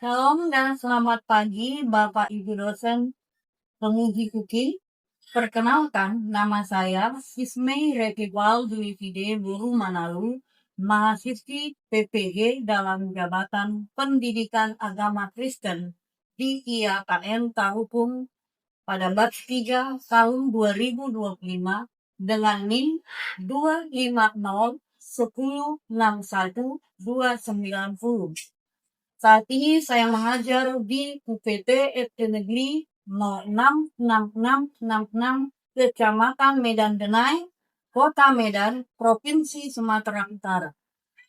Shalom dan selamat pagi Bapak Ibu dosen penguji cooking. Perkenalkan, nama saya Ismay Retiwal Dwi Fide Buru Manalu, mahasiswi PPG dalam Jabatan Pendidikan Agama Kristen di IAKN Tahupung pada batch 3 tahun 2025 dengan NIM 2501061 Saat ini saya mengajar di UPT SD Negeri 066666 Kecamatan Medan Denai, Kota Medan, Provinsi Sumatera Utara.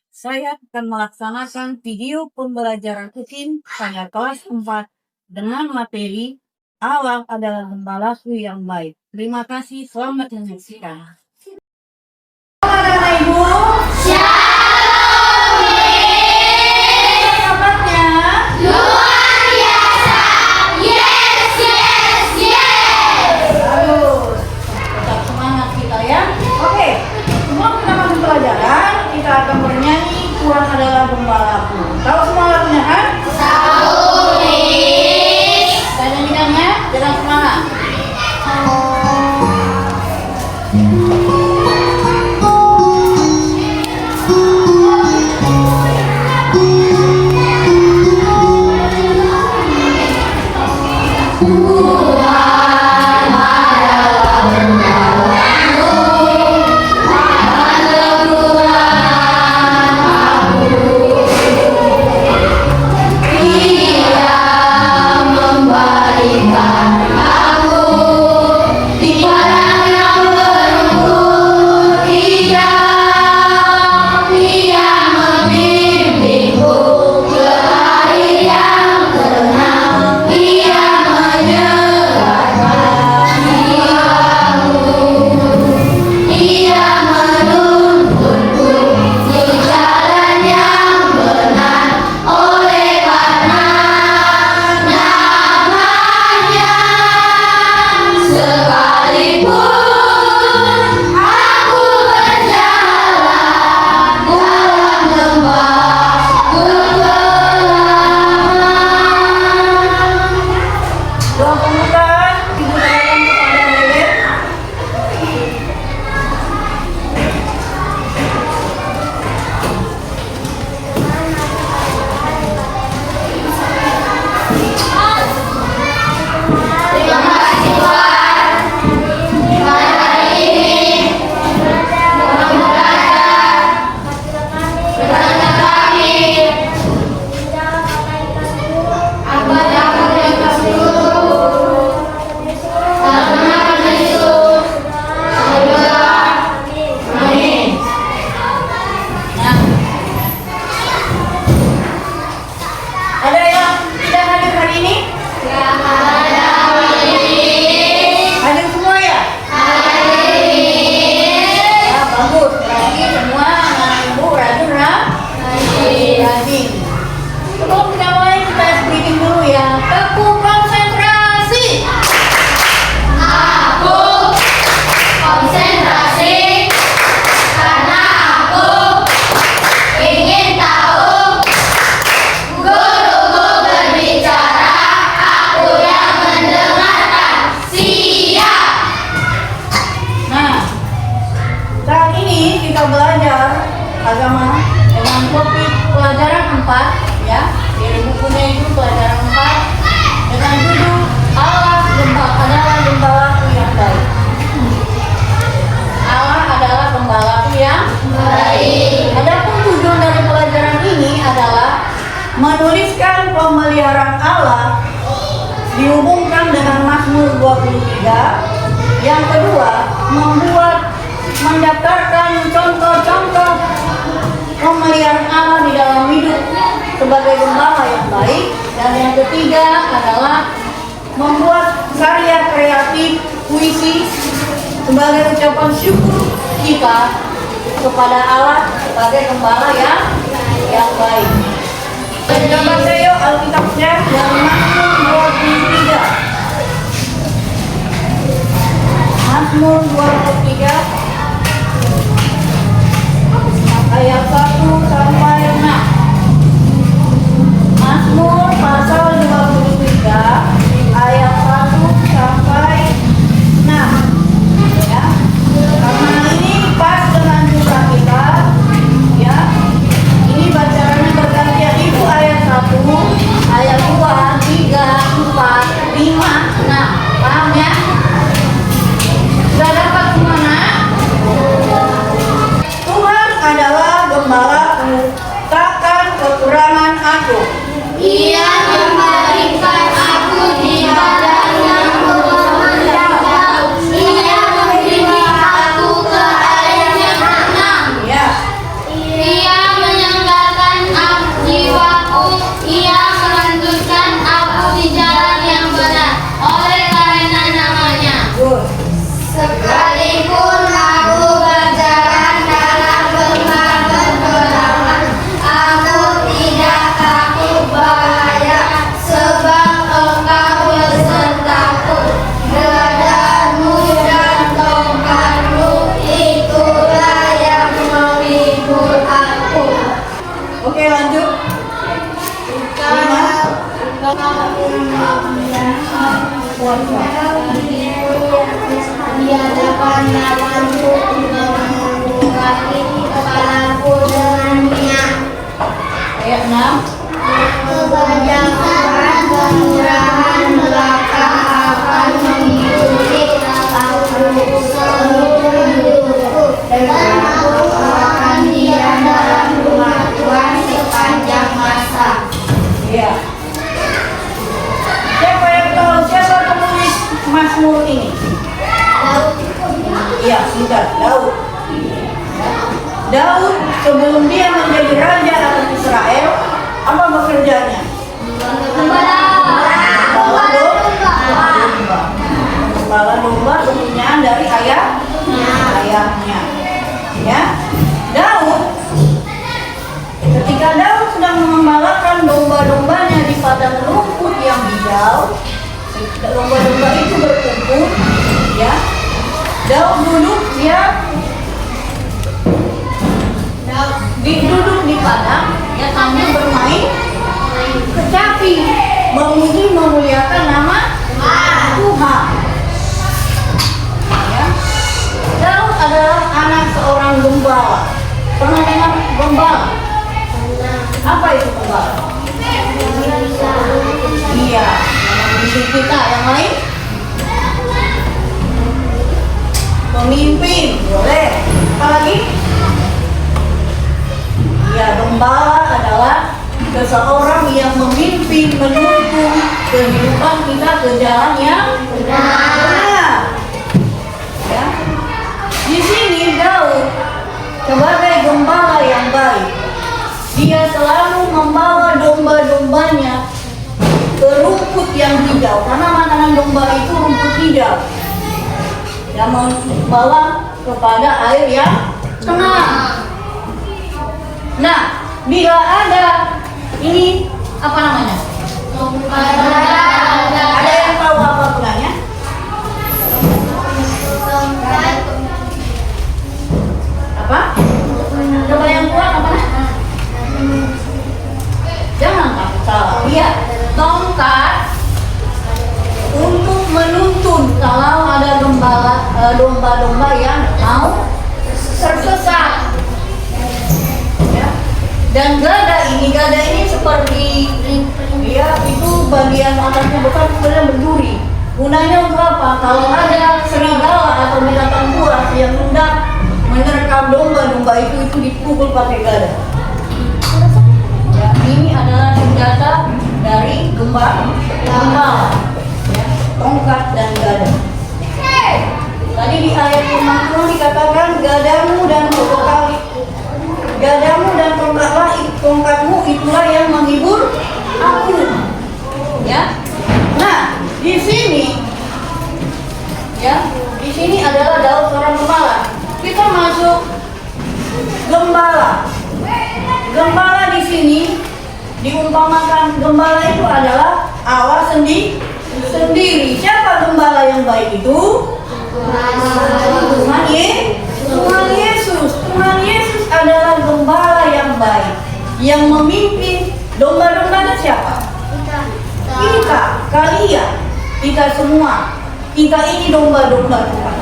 Saya akan melaksanakan video pembelajaran cooking pada kelas 4 dengan materi Allah adalah gembalaku yang baik. Terima kasih, selamat menyaksikan. Anak-anak Ibu, kita akan bernyanyi Tuhan adalah gembalaku. Tahu semua lagunya kan? Tahu nih. Kita nyanyikannya dengan semangat. Agama dengan topik pelajaran 4 ya, dari bukunya itu pelajaran 4 dengan judul Allah adalah gembalaku yang baik. Allah adalah gembalaku yang baik. Adapun tujuan dari pelajaran ini adalah menuliskan pemeliharaan Allah dihubungkan dengan Mazmur 23. Yang kedua, mendaftarkan contoh-contoh pemeliharaan Allah di dalam hidup sebagai gembala yang baik. Dan yang ketiga adalah membuat karya kreatif puisi sebagai ucapan syukur kita kepada Allah sebagai gembala yang baik. Kita baca yuk Alkitabnya dari Mazmur 23. Mazmur 23 ayat 1 sampai 6. Mazmur Di hadapan lawanku mengurapi kepalaku dengan minyak. Ayat 6. Kebajikan kemurahan belaka akan mengikuti aku seluruh hidupku, dan aku akan diam dalam rumah Tuhan sepanjang masa. Ya. Siapa penulis Mazmur ini? Iya, sudah, Daud. Daud sebelum dia menjadi raja atas Israel, apa bekerjanya? Gembala domba kepunyaan dari ayahnya. Ya, Daud. Ketika Daud sedang mengembalakan domba-dombanya di padang rumput yang hijau, domba-domba itu berkumpul, ya. Daud duduk, duduk di padang, ya, sambil bermain kecapi, memuji memuliakan nama Tuhan. Ya. Daud adalah anak seorang gembala. Pernah dengar gembala? Apa itu gembala? Iya, di kita yang lain. Pemimpin, boleh. Apa lagi? Ya, gembala adalah seseorang yang memimpin, menuntun kehidupan kita ke jalan yang benar. Ya. Di sini Daud sebagai gembala yang baik, dia selalu membawa domba-dombanya ke rumput yang hijau, karena makanan domba itu rumput hijau, yang membawa kepada air yang tenang. Nah, bila ada ini apa namanya? Ada yang tahu apa gunanya? Apa? Coba yang kuat apa? Jangan takut salah. Iya, tongkat untuk menuntun kalau ada domba-domba yang mau tersesat. Dan gada ini seperti, ya, itu bagian atasnya bukan sebenarnya berduri. Gunanya untuk apa? Kalau ada serigala atau binatang buas yang hendak menerkam domba itu dipukul pakai gada. Ya, ini adalah senjata dari gembala, ya, tongkat dan gada. Tadi di ayat 50 dikatakan gadamu dan tongkatmu itulah yang menghibur aku. Ya. Nah, di sini adalah Daud seorang gembala. Kita masuk gembala. Gembala di sini diumpamakan gembala itu adalah Allah sendiri. Siapa gembala yang baik itu? Tuhan Yesus. Tuhan Yesus adalah gembala yang baik, yang memimpin domba-dombanya siapa? Kalian, kita semua. Kita ini domba-domba Tuhan.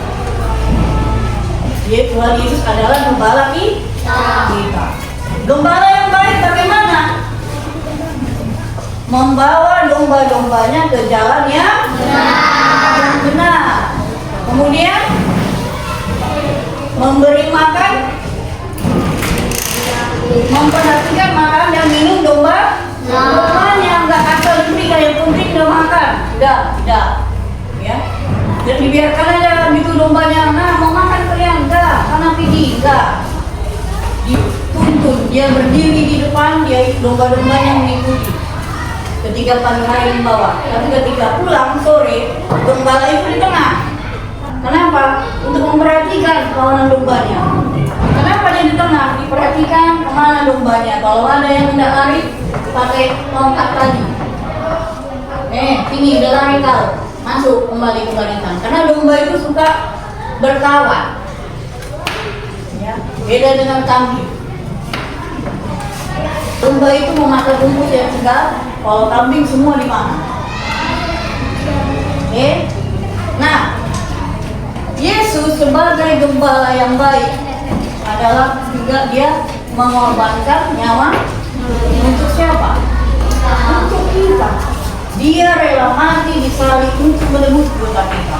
Jadi Tuhan Yesus adalah gembala kita. Gembala yang baik bagaimana? Membawa domba-dombanya ke jalan yang benar. Kemudian memberi makan, memperhatikan makan dan minum dombanya, nggak asal diberikan yang penting udah makan, tidak, ya. Dan dibiarkan aja gitu dombanya, nah mau makan kalian, enggak, karena pergi, enggak. Dituntun, dia berdiri di depan, dia domba-dombanya mengikuti. Ketika pagi hari membawa, tapi ketika pulang sore, gembala itu di tengah. Kenapa? Untuk memperhatikan kawanan dombanya. Kenapa dia di tengah? Diperhatikan kemana dombanya. Kalau ada yang tidak lari, pakai tongkat tadi. Sini udah lari kau, masuk kembali ke barisan. Karena domba itu suka berkawan. Ya, beda dengan kambing. Domba itu memakan rumput yang segar, kalau kambing semua di mana? Nah, Yesus sebagai gembala yang baik adalah juga dia mengorbankan nyawa untuk siapa? Untuk kita. Dia rela mati di salib untuk menebus dosa kita.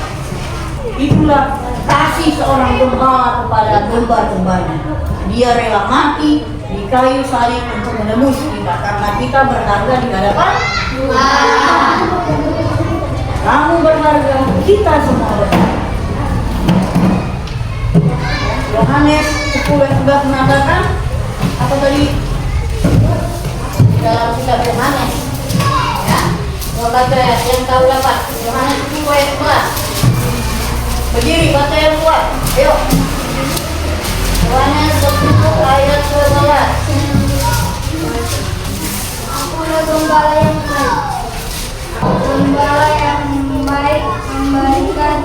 Itulah kasih seorang gembala kepada domba-dombanya. Dia rela mati di kayu salib untuk menebus kita karena kita berharga di hadapan Tuhan. Kamu berharga, kita semua berharga. Yohanes 10 ayat 11 mengatakan apa tadi? Dalam kitab Yohanes. Ya. Mau baca yang tahu dapat. Yohanes 10 ayat 11. Berdiri baca yang kuat. Ayo. Yohanes 10 ayat 11. Akulah gembala yang baik. Gembala yang baik memberikan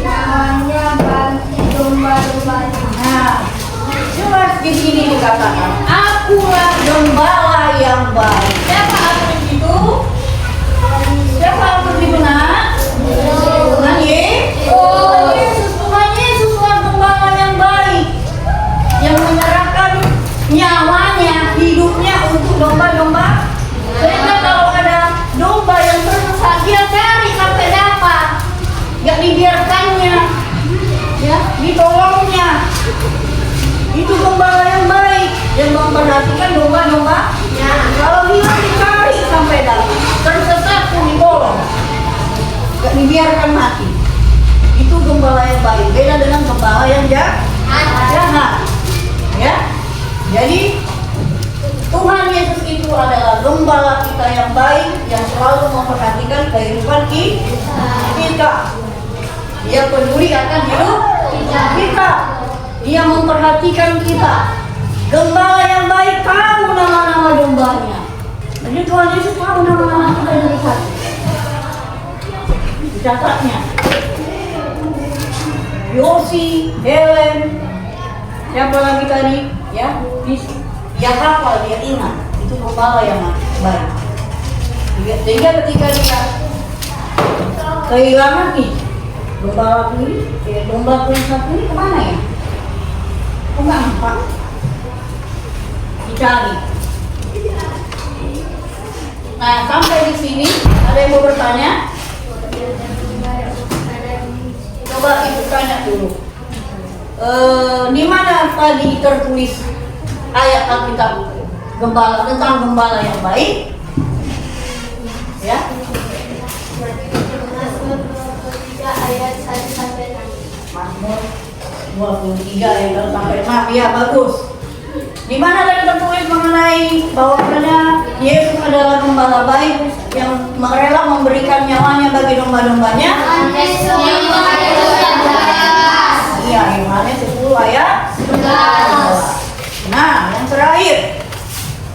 nyawanya bagi domba-dombanya. Nah, jelas di sini dikatakan, akulah gembala yang baik. Siapa aku itu? Siapa aku itu nak? Tuhan Yesus. Tuhan Yesus adalah gembala yang baik, yang menyerahkan nyawanya, hidupnya untuk domba-domba. Sehingga kalau ada domba yang tersesat, dia cari sampai dapat, gak dibiarkannya, ya, ditolongnya. Itu gembala yang baik yang memperhatikan domba-domba. Kalau hilang dicari sampai dapat, tersesat pun ditolong, gak dibiarkan mati. Itu gembala yang baik. Beda dengan gembala yang jahat. Ya, jadi Tuhan Yesus itu adalah gembala kita yang baik, yang selalu memperhatikan kehidupan kita. Dia peduli akan hidup kita. Dia memperhatikan kita. Gembala yang baik tahu nama-nama dombanya. Jadi Tuhan Yesus tahu nama-nama kita yang satu. Dicatatnya. Yosi, Helen, siapa lagi tadi? Ya, dia hafal, dia ingat. Itu gembala yang baik. Sehingga ketika dia kehilangan nih, gembala ini, domba yang satu ini kemana ya? Kok nggak nampak? Dicari. Nah, sampai di sini ada yang mau bertanya? Coba ibu tanya dulu. Di mana tadi tertulis ayat Alkitab gembala tentang gembala yang baik? Ya. Ayat 1 sampai 6. Mazmur 23 ayat 1 sampai 6. Ya, bagus. Di mana tadi tertulis mengenai bahwasanya Yesus adalah gembala baik yang rela memberikan nyawanya bagi domba-dombanya? Iya, Yohanes 10 ayat 11. Nah, yang terakhir,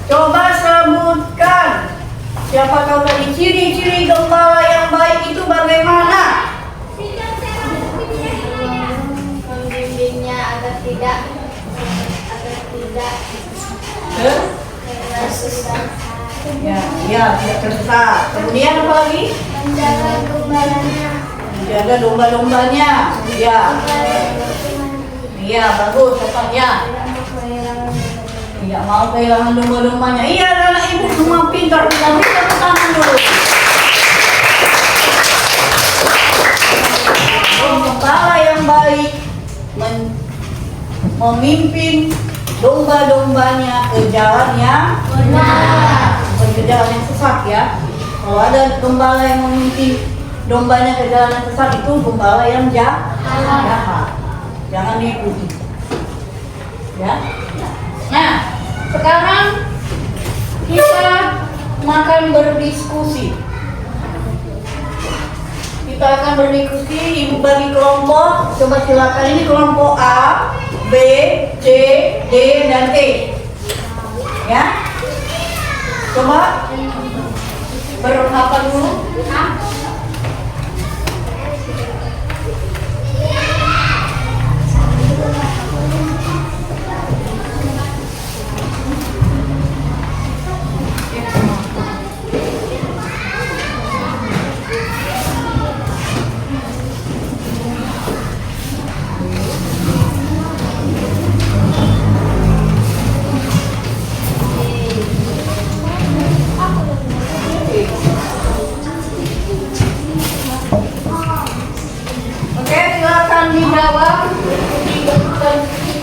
coba sebutkan, siapa tahu tadi ciri-ciri gembala yang baik itu bagaimana? Membimbingnya agar tidak tidak tersesat. Kemudian apa lagi? menjaga gembalanya. Menjaga domba-dombanya. Ya. Iya, bagus contohnya. Tidak mau kehilangan domba-dombanya. Iya, anak ibu semua pintar. Kita berikan tangan dulu. Gembala yang baik memimpin domba-dombanya ke jalan yang benar, bukan ke jalan yang sesat ya. Kalau ada gembala yang memimpin dombanya ke jalan yang sesat, itu gembala yang jahat. Jangan diikuti. Ya. Nah, sekarang kita akan berdiskusi. Kita akan berdiskusi, ibu bagi kelompok. Coba silakan, ini kelompok A, B, C, D, dan E. Ya. Coba berapa dulu?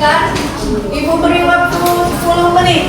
rapikan. Ibu beri waktu 10 menit.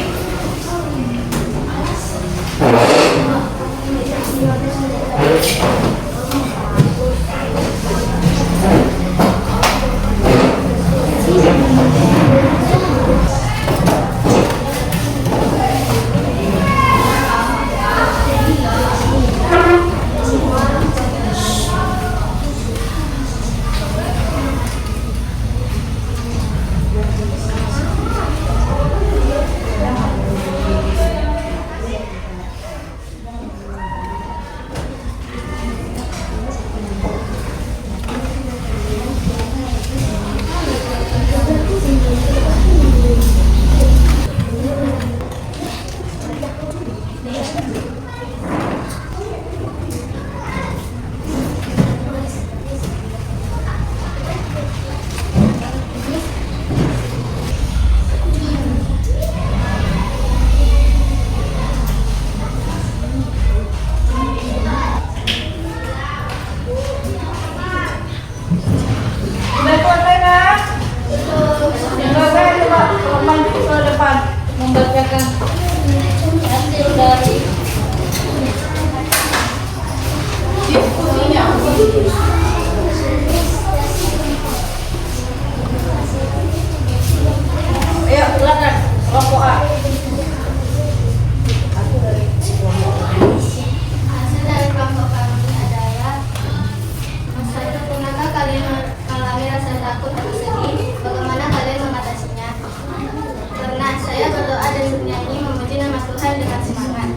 Sudah selesai kan? Selesai, coba maju ke depan membacakan hasil dari diskusinya. Ayo silakan kelompok A. Hasil dari kelompok kami adalah pernahkah kalian mengalami rasa takut atau sedih? Bagaimana kalian mengatasinya? Karena saya berdoa dan bernyanyi memuji nama Tuhan dengan semangat.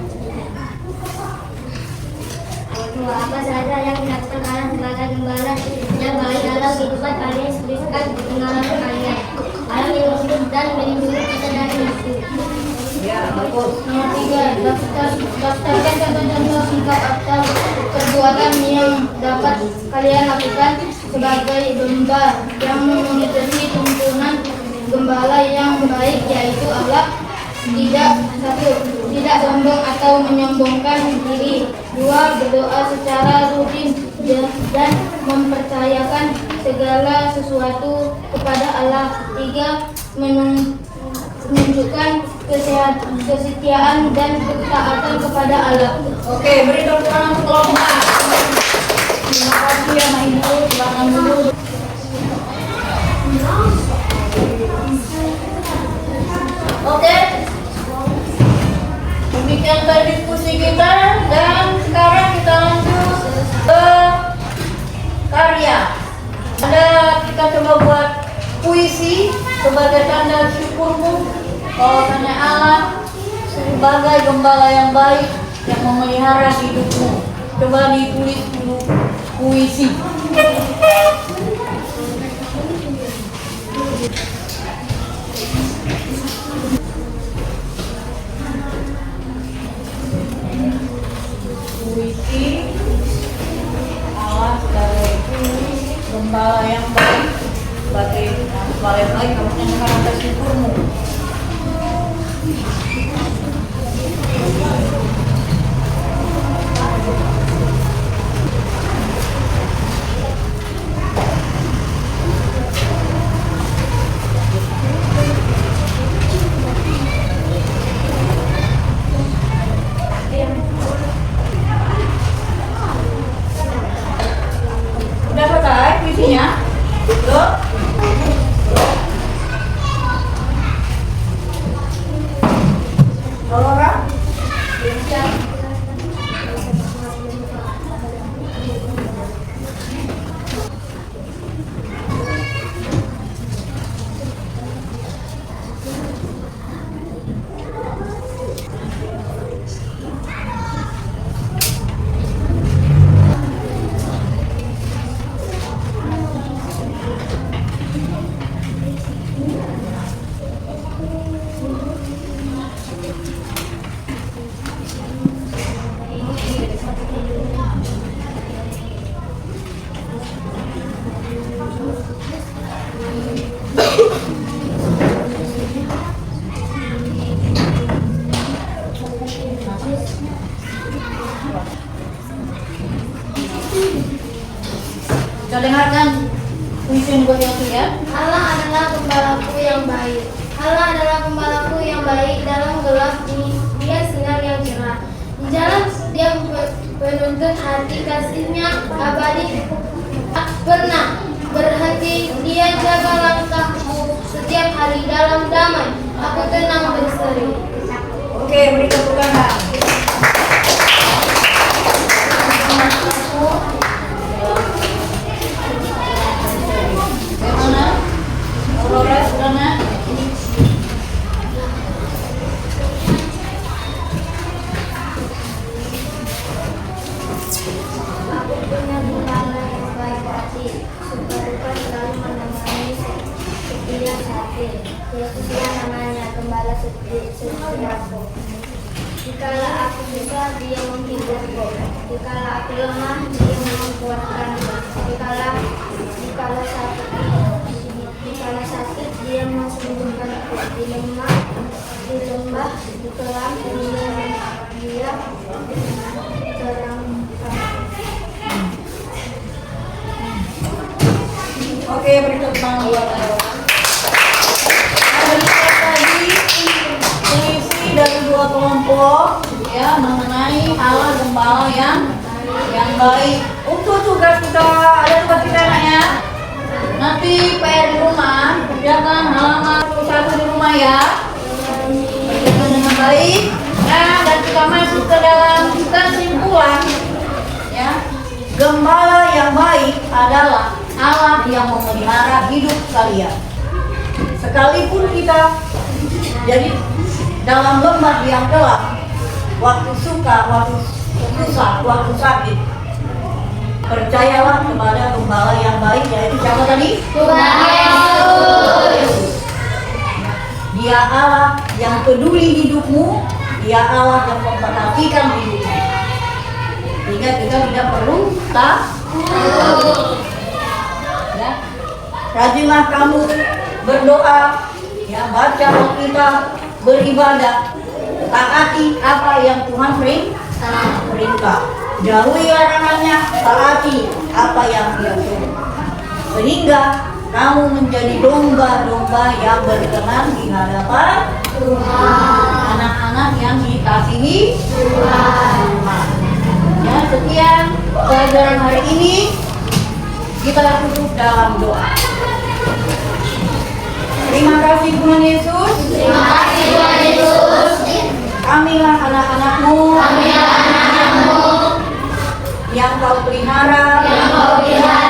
Dua, apa saja yang dilakukan kalian sebagai gembala yang baik dalam kehidupan kalian sebutkan pengalaman kalian. Alam yang hidup dan melindungi kita dari musuh. Ya, bagus. Nomor 3, daftarkan contoh-contoh sikap atau perbuatan yang dapat kalian lakukan sebagai domba yang mengikuti tuntunan gembala yang baik, yaitu Allah. Tidak sombong atau menyombongkan diri. 2, berdoa secara rutin dan mempercayakan segala sesuatu kepada Allah. 3, menunjukkan kesetiaan dan ketaatan kepada Allah. Oke, beri tepuk tangan untuk kelompok A. Terima kasih ya, Ma Ibu. Silakan dulu. Oke. Demikian tadi diskusi kita dan sekarang kita lanjut ke karya. Kita coba buat puisi sebagai tanda syukurmu bahwasanya Allah sebagai gembala yang baik yang memelihara hidupmu. Coba ditulis dulu puisi. Puisi Allah sebagai gembala yang baik, sebagai gembala yang baik kamu menyatakan rasa syukurmu. Udah selesai puisinya? Loh? Laura? Kita dengarkan Puisi buat yang ya. Allah adalah gembalaku yang baik. Allah adalah gembalaku yang baik. Dalam gelap ini dia sinar yang cerah. Di jalan dia penuntun hati, kasihnya abadi. Tak pernah berhenti dia jaga langkahku. Setiap hari dalam damai aku tenang berseri. Oke, beri tepuk tangan. Bagaimana? Aurora, Aurora. Aku punya gembala yang baik hati, suka-duka selalu menemani setiap hati. Yesuslah namanya, gembala setiaku. Dikala aku susah, dia menghiburku. Dikala aku lemah, dia menguatkanku. Dikala sakit, dia memsembuhkanku. Di lembah, di kelam, dia terangkan. Oke, beri tepuk tangan buat Aurora. Kita tadi puisi dari dua kelompok ya mengenai Allah gembala yang baik. Untuk tugas kita, ada tugas kita ya. Nanti PR di rumah, kerjakan halaman 1 di rumah ya. Kerjakan dengan baik. Nah, dan kita masuk ke dalam kesimpulan ya. Gembala yang baik adalah Allah yang memelihara hidup kalian. Sekalipun kita jadi dalam lembah yang gelap, waktu suka, waktu susah, waktu sakit, percayalah kepada gembala yang baik, yaitu siapa tadi? Tuhan Yesus. Dia Allah yang peduli hidupmu, Dia Allah yang memperhatikan hidupmu. Sehingga kita tidak perlu takut. Ya. Rajinlah kamu berdoa, ya, baca Alkitab, beribadah, taati apa yang Tuhan perintah. Jauhi larangannya, taati apa yang Dia suruh. Sehingga kamu menjadi domba-domba yang berkenan di hadapan Tuhan. Anak-anak yang dikasihi Tuhan. Ya, sekian pelajaran hari ini. Kita tutup dalam doa. Terima kasih Tuhan Yesus. Terima kasih Tuhan Yesus. Kamilah anak-anak-Mu. Kami anak-anak-Mu yang Kau pelihara. yang Kau pelihara.